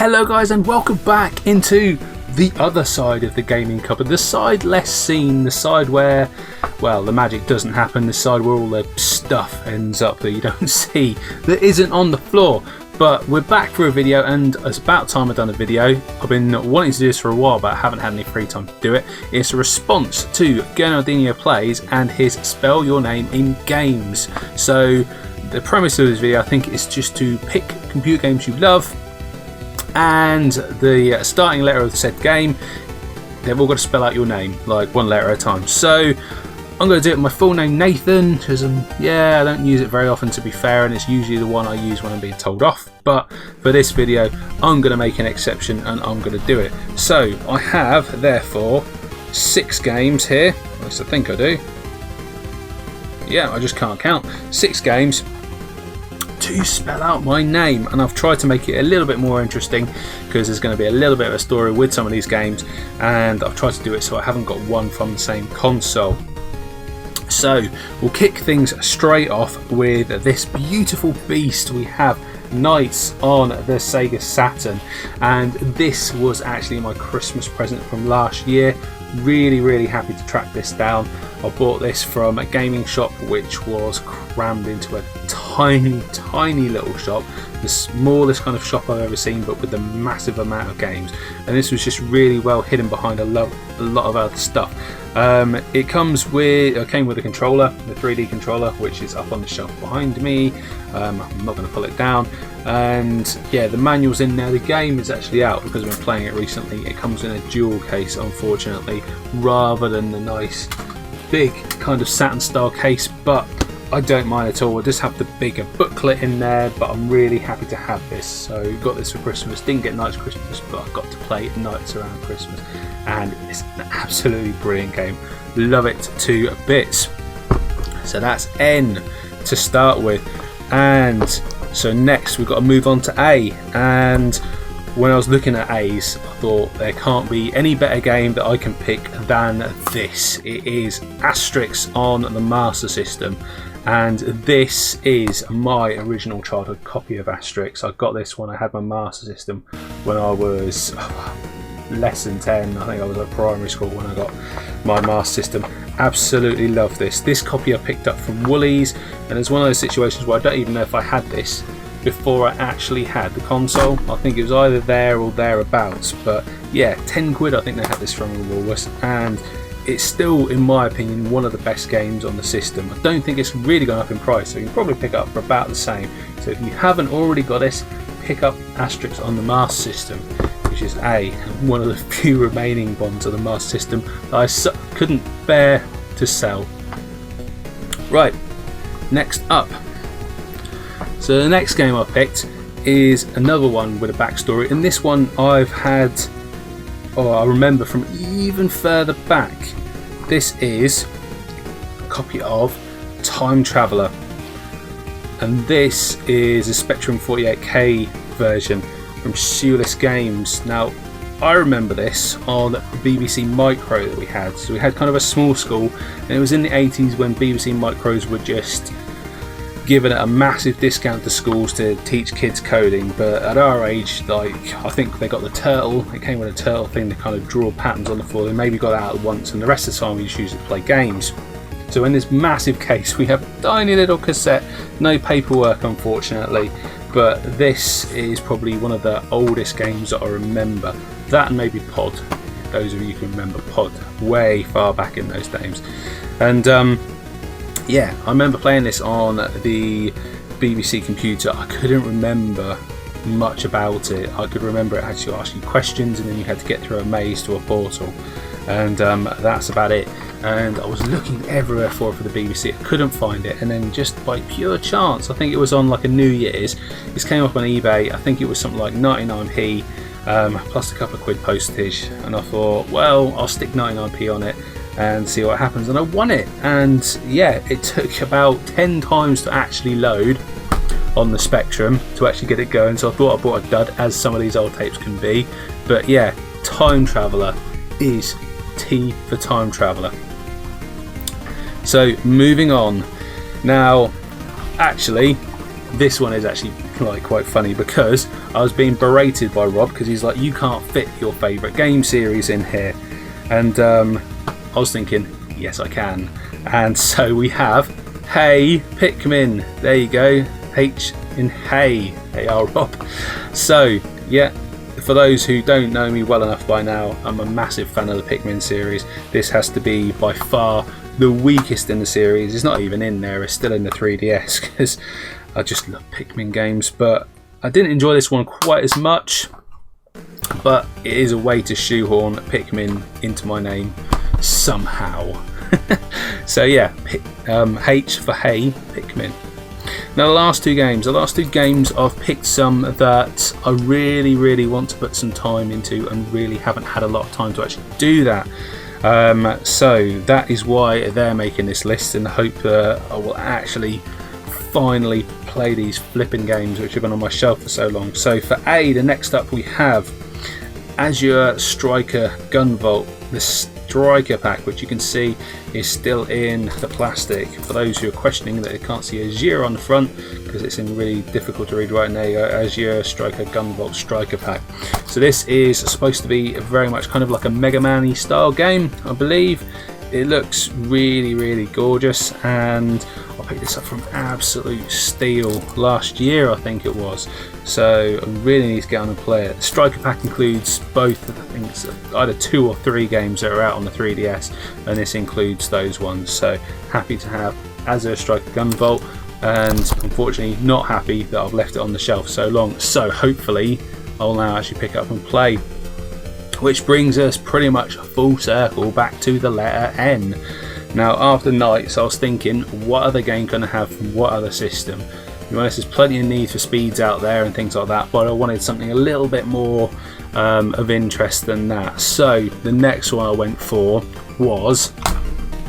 Hello guys, and welcome back into the other side of the gaming cupboard, the side less seen, the side where, well, the magic doesn't happen, the side where all the stuff ends up that you don't see, that isn't on the floor. But we're back for a video, and it's about time I've done a video. I've been wanting to do this for a while, but I haven't had any free time to do it. It's a response to Gurnaldinho Plays and his Spell Your Name in Games. So the premise of this video, I think, is just to pick computer games you love, and the starting letter of the said game, they've all got to spell out your name, like one letter at a time. So I'm going to do it with my full name, Nathan, because I don't use it very often, to be fair, and it's usually the one I use when I'm being told off. But for this video, I'm going to make an exception and I'm going to do it. So I have, therefore, 6 games here. At least I think I do. Yeah, I just can't count. 6 games to spell out my name, and I've tried to make it a little bit more interesting because there's going to be a little bit of a story with some of these games, and I've tried to do it so I haven't got one from the same console. So we'll kick things straight off with this beautiful beast we have, Knights on the Sega Saturn, and this was actually my Christmas present from last year. Really happy to track this down. I bought this from a gaming shop which was crammed into a tiny little shop, the smallest kind of shop I've ever seen, but with a massive amount of games, and this was just really well hidden behind a lot of other stuff. It came with a controller, the 3D controller, which is up on the shelf behind me. I'm not going to pull it down, and yeah, the manual's in there. The game is actually out because I've been playing it recently. It comes in a dual case, unfortunately, rather than the nice big kind of Saturn style case, but I don't mind at all. I just have the bigger booklet in there, but I'm really happy to have this. So got this for Christmas. Didn't get Knights Christmas, but I got to play Knights around Christmas, and it's an absolutely brilliant game. Love it to bits. So that's N to start with, and so next we've got to move on to A. And when I was looking at A's, I thought there can't be any better game that I can pick than this. It is Asterix on the Master System, and this is my original childhood copy of Asterix. I got this when I had my Master System when I was less than 10. I think I was at primary school when I got my Master System. Absolutely love this. This copy I picked up from Woolies, and it's one of those situations where I don't even know if I had this before I actually had the console. I think it was either there or thereabouts, but yeah, 10 quid I think they had this from Woolworths, and it's still, in my opinion, one of the best games on the system. I don't think it's really gone up in price, so you can probably pick it up for about the same. So if you haven't already got this, pick up Asterix on the Master System, which is one of the few remaining ones on the Master System that I couldn't bear to sell. Right, next up. So the next game I picked is another one with a backstory, and this one I've had, I remember from even further back. This is a copy of Time Traveller, and this is a Spectrum 48K version from Shoeless Games. Now, I remember this on the BBC Micro that we had. So we had kind of a small school, and it was in the 80s when BBC Micros were just giving it a massive discount to schools to teach kids coding. But at our age, like, I think they got the turtle. It came with a turtle thing to kind of draw patterns on the floor. They maybe got it out once, and the rest of the time we just used it to play games. So in this massive case, we have a tiny little cassette, no paperwork unfortunately, but this is probably one of the oldest games that I remember. That and maybe Pod, those of you who can remember Pod, way far back in those days. And yeah, I remember playing this on the BBC computer. I couldn't remember much about it. I could remember it had to ask you questions, and then you had to get through a maze to a portal, and that's about it. And I was looking everywhere for the BBC. I couldn't find it, and then just by pure chance, I think it was on like a New Year's, this came up on eBay. I think it was something like 99p plus a couple of quid postage, and I thought, well, I'll stick 99p on it and see what happens, and I won it. And yeah, it took about 10 times to actually load on the Spectrum to actually get it going, so I thought I bought a dud, as some of these old tapes can be. But yeah, Time Traveller is T for Time Traveller. So moving on now, actually this one is actually like quite funny because I was being berated by Rob because he's like, you can't fit your favourite game series in here, and I was thinking, yes I can. And so we have Hey Pikmin. There you go, H in Hey. Hey, Rob. So yeah, for those who don't know me well enough by now, I'm a massive fan of the Pikmin series. This has to be by far the weakest in the series. It's not even in there, it's still in the 3DS because I just love Pikmin games, but I didn't enjoy this one quite as much, but it is a way to shoehorn Pikmin into my name somehow. So yeah, H for Hey Pikmin. Now the last two games I've picked some that I really want to put some time into and really haven't had a lot of time to actually do that. So that is why they're making this list, in the hope that I will actually finally play these flipping games which have been on my shelf for so long. So for A, the next up we have Azure Striker Gunvolt, the Striker pack, which you can see is still in the plastic. For those who are questioning that they can't see Azure on the front because it's in really difficult to read right now, Azure Striker Gunvolt Striker pack. So this is supposed to be very much kind of like a Mega Man-y style game, I believe. It looks really gorgeous, and I picked this up from absolute steal last year, I think it was. So I really need to get on and play it. The Striker pack includes both, I think it's either 2 or 3 games that are out on the 3DS, and this includes those ones. So happy to have Azure Striker Gunvolt, and unfortunately not happy that I've left it on the shelf so long. So hopefully I'll now actually pick it up and play. Which brings us pretty much full circle back to the letter N. Now after Nights I was thinking, what other game can I have from what other system? To be honest, there's plenty of Need for Speeds out there and things like that, but I wanted something a little bit more of interest than that. So the next one I went for was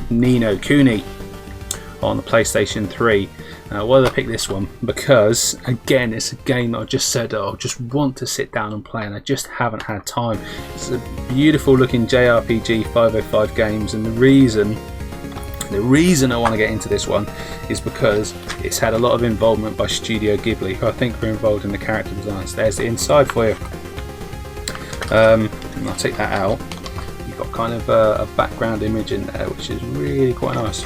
Ni no Kuni on the PlayStation 3. Why did I pick this one? Because again, it's a game that I just said I just want to sit down and play, and I just haven't had time. It's a beautiful looking JRPG 505 games, and the reason I want to get into this one is because it's had a lot of involvement by Studio Ghibli, who I think were involved in the character designs. There's the inside for you. And I'll take that out. You've got kind of a background image in there, which is really quite nice.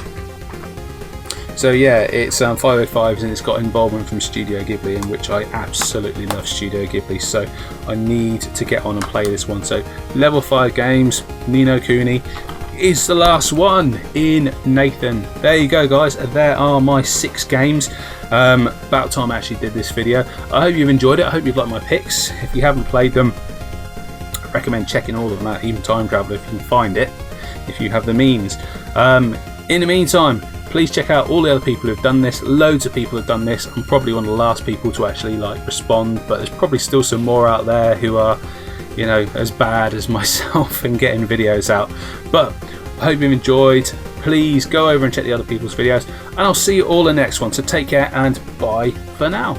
So yeah, it's 505s, and it's got involvement from Studio Ghibli, in which I absolutely love Studio Ghibli, so I need to get on and play this one. So level 5 games, Ni no Kuni is the last one in Nathan. There you go guys, there are my 6 games. About time I actually did this video. I hope you've enjoyed it, I hope you've liked my picks. If you haven't played them, I recommend checking all of them out, even Time Traveller if you can find it, if you have the means. In the meantime, please check out all the other people who've done this. Loads of people have done this. I'm probably one of the last people to actually respond, but there's probably still some more out there who are, you know, as bad as myself in getting videos out. But I hope you've enjoyed. Please go over and check the other people's videos, and I'll see you all in the next one. So take care and bye for now.